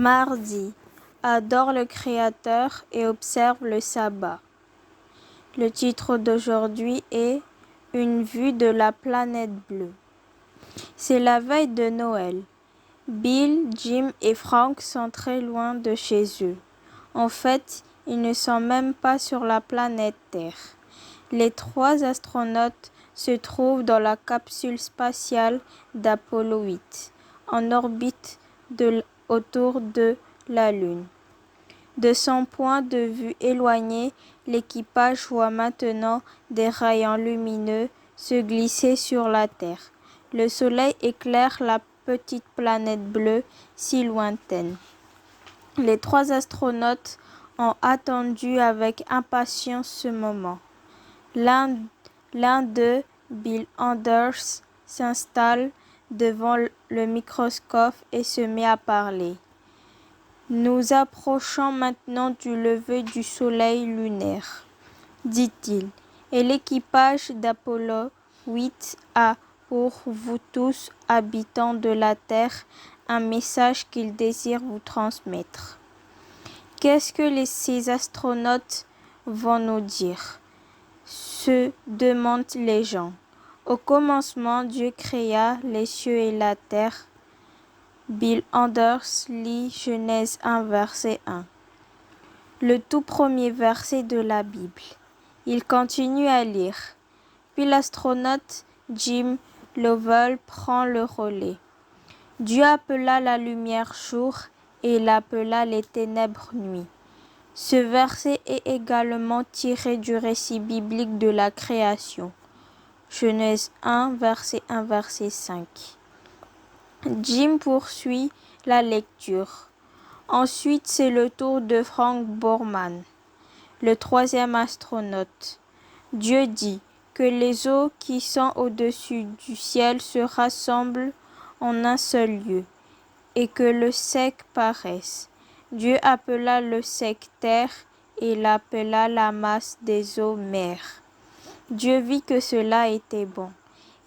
Mardi, adore le Créateur et observe le sabbat. Le titre d'aujourd'hui est Une vue de la planète bleue. C'est la veille de Noël. Bill, Jim et Frank sont très loin de chez eux. En fait, ils ne sont même pas sur la planète Terre. Les 3 astronautes se trouvent dans la capsule spatiale d'Apollo 8, en orbite autour de la Lune. De son point de vue éloigné, l'équipage voit maintenant des rayons lumineux se glisser sur la Terre. Le Soleil éclaire la petite planète bleue si lointaine. Les 3 astronautes ont attendu avec impatience ce moment. L'un d'eux, Bill Anders, s'installe devant le microscope et se met à parler. Nous approchons maintenant du lever du soleil lunaire, dit-il, et l'équipage d'Apollo 8 a pour vous tous, habitants de la Terre, un message qu'il désire vous transmettre. Qu'est-ce que ces astronautes vont nous dire ? Se demandent les gens. Au commencement, Dieu créa les cieux et la terre. Bill Anders lit Genèse 1, verset 1. Le tout premier verset de la Bible. Il continue à lire. Puis l'astronaute Jim Lovell prend le relais. Dieu appela la lumière jour et il appela les ténèbres nuit. Ce verset est également tiré du récit biblique de la création. Genèse 1, verset 1, verset 5. Jim poursuit la lecture. Ensuite, c'est le tour de Frank Borman, le 3e astronaute. Dieu dit que les eaux qui sont au-dessus du ciel se rassemblent en un seul lieu et que le sec paraisse. Dieu appela le sec terre et il appela la masse des eaux mer. Dieu vit que cela était bon.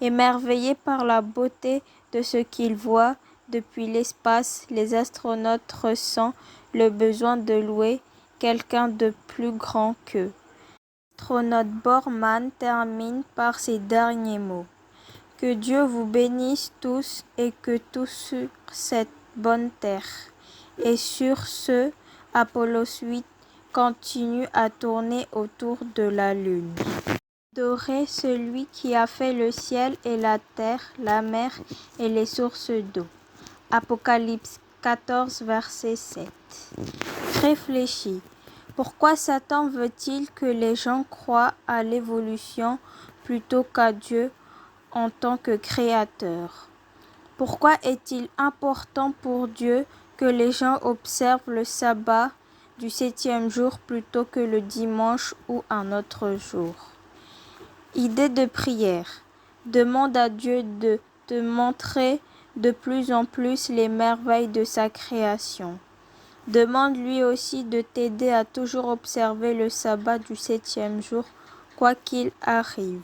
Émerveillés par la beauté de ce qu'ils voient depuis l'espace, les astronautes ressentent le besoin de louer quelqu'un de plus grand qu'eux. L'astronaute Borman termine par ces derniers mots. Que Dieu vous bénisse tous et que tous sur cette bonne terre. Et sur ce, Apollo 8 continue à tourner autour de la Lune. Adorez celui qui a fait le ciel et la terre, la mer et les sources d'eau. Apocalypse 14, verset 7. Réfléchis. Pourquoi Satan veut-il que les gens croient à l'évolution plutôt qu'à Dieu en tant que créateur? Pourquoi est-il important pour Dieu que les gens observent le sabbat du 7e jour plutôt que le dimanche ou un autre jour? Idée de prière. Demande à Dieu de te montrer de plus en plus les merveilles de sa création. Demande lui aussi de t'aider à toujours observer le sabbat du 7e jour, quoi qu'il arrive.